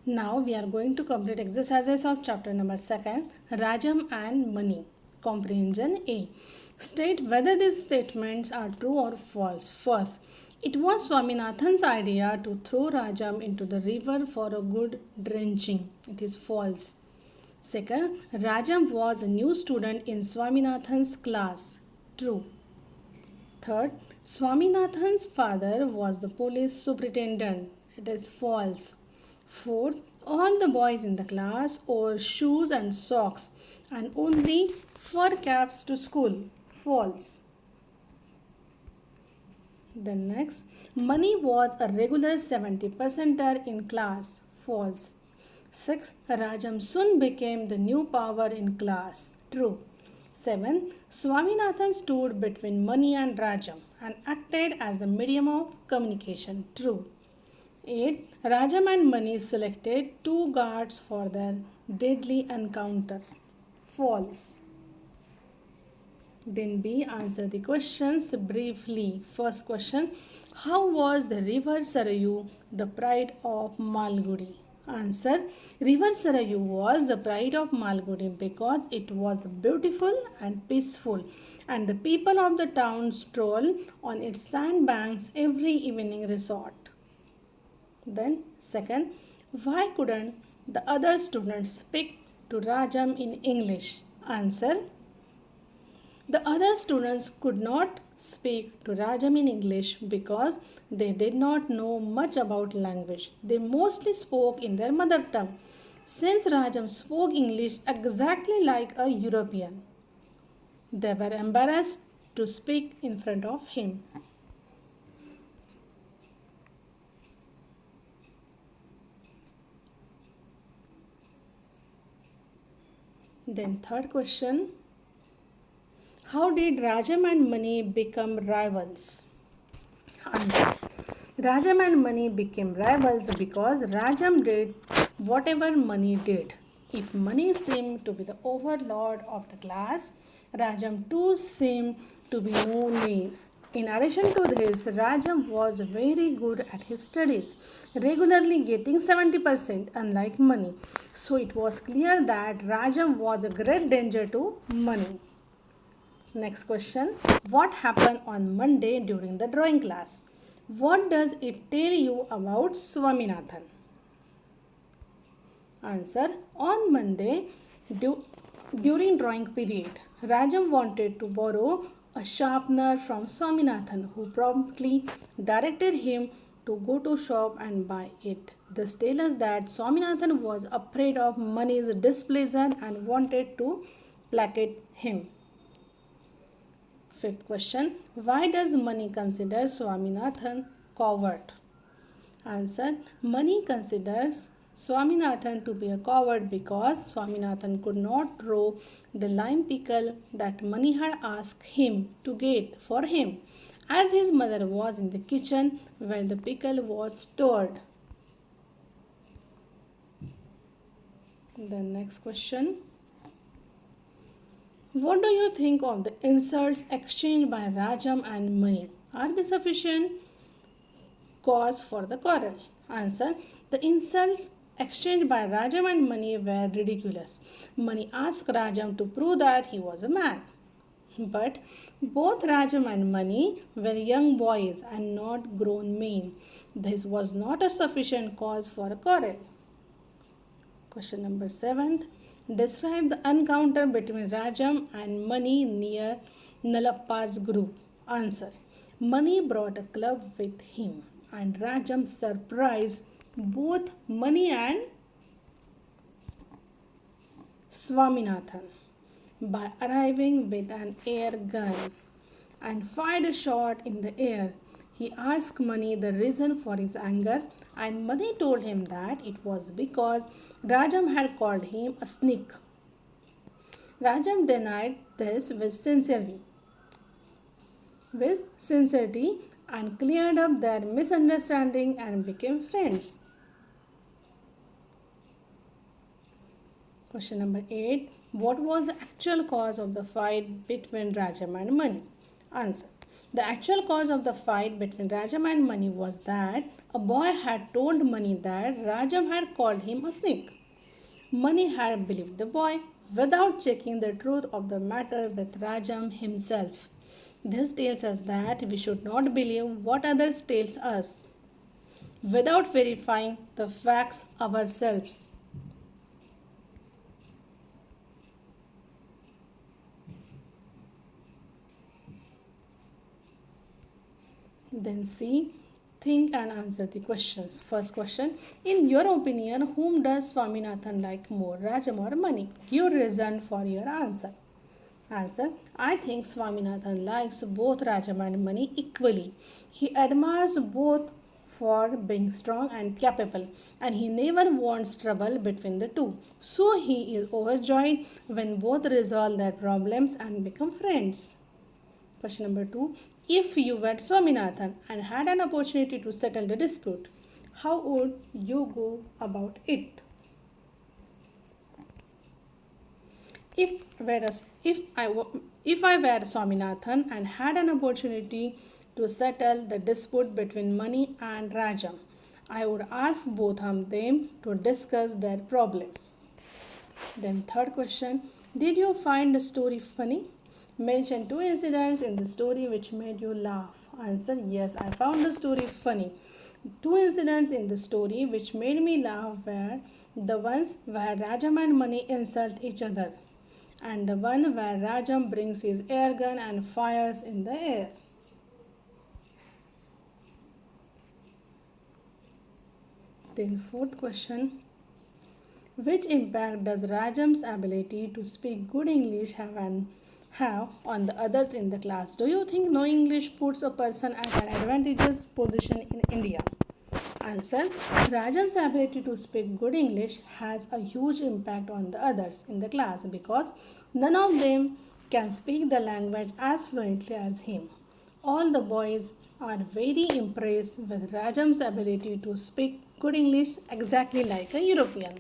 Now we are going to complete exercises of chapter number 2, Rajam and Money. Comprehension A. State whether these statements are true or false. First, it was Swaminathan's idea to throw Rajam into the river for a good drenching. It is false. Second, Rajam was a new student in Swaminathan's class. True. Third, Swaminathan's father was the police superintendent. It is false. Fourth, all the boys in the class wore shoes and socks and only fur caps to school. False. Then next, Money was a regular 70 percenter in class. False. 6. Rajam soon became the new power in class. True. 7. Swaminathan stood between Money and Rajam and acted as the medium of communication. True. 8. Rajam and Money selected two guards for their deadly encounter. False. Then B. Answer the questions briefly. First question, how was the river Sarayu the pride of Malgudi? Answer, river Sarayu was the pride of Malgudi because it was beautiful and peaceful, and the people of the town stroll on its sandbanks every evening resort. Then second, why couldn't the other students speak to Rajam in English? Answer, the other students could not speak to Rajam in English because they did not know much about language. They mostly spoke in their mother tongue. Since Rajam spoke English exactly like a European, they were embarrassed to speak in front of him. Then third question, how did Rajam and Mani become rivals? Answer. Rajam and Mani became rivals because Rajam did whatever Mani did. If Mani seemed to be the overlord of the class, Rajam too seemed to be no less. In addition to this, Rajam was very good at his studies, regularly getting 70% unlike Mani. So it was clear that Rajam was a great danger to Mani. Next question, what happened on Monday during the drawing class? What does it tell you about Swaminathan? Answer, on Monday during drawing period, Rajam wanted to borrow a sharpener from Swaminathan, who promptly directed him to go to shop and buy it. This tells us that Swaminathan was afraid of Mani's displeasure and wanted to placate him. Fifth question, why does Mani consider Swaminathan coward? Answer, Mani considers Swaminathan to be a coward because Swaminathan could not throw the lime pickle that Mani had asked him to get for him, as his mother was in the kitchen where the pickle was stored. The next question, what do you think of the insults exchanged by Rajam and Mani? Are they sufficient cause for the quarrel? Answer, the insults exchanged by Rajam and Mani were ridiculous. Mani asked Rajam to prove that he was a man. But both Rajam and Mani were young boys and not grown men. This was not a sufficient cause for a quarrel. Question number 7. Describe the encounter between Rajam and Mani near Nalappa's group. Answer. Mani brought a club with him and Rajam surprised both Mani and Swaminathan by arriving with an air gun and fired a shot in the air. He asked Mani the reason for his anger, and Mani told him that it was because Rajam had called him a snake. Rajam denied this with sincerity and cleared up their misunderstanding and became friends. Question number 8. What was the actual cause of the fight between Rajam and Mani? Answer. The actual cause of the fight between Rajam and Mani was that a boy had told Mani that Rajam had called him a snake. Mani had believed the boy without checking the truth of the matter with Rajam himself. This tells us that we should not believe what others tells us without verifying the facts ourselves. Then see, think and answer the questions. First question, in your opinion, whom does Swaminathan like more, Rajam or Mani? Give reason for your answer. Answer, I think Swaminathan likes both Rajam and Mani equally. He admires both for being strong and capable, and he never wants trouble between the two. So he is overjoyed when both resolve their problems and become friends. Question number 2. If you were Swaminathan and had an opportunity to settle the dispute, how would you go about it? If I were Swaminathan and had an opportunity to settle the dispute between Mani and Rajam, I would ask both of them to discuss their problem. Then third question, did you find the story funny? Mention two incidents in the story which made you laugh. Answer, yes, I found the story funny. Two incidents in the story which made me laugh were the ones where Rajam and Mani insult each other, and the one where Rajam brings his air gun and fires in the air. Then fourth question, which impact does Rajam's ability to speak good English have on the others in the class? Do you think knowing English puts a person at an advantageous position in India? Answer, Rajam's ability to speak good English has a huge impact on the others in the class because none of them can speak the language as fluently as him. All the boys are very impressed with Rajam's ability to speak good English exactly like a European.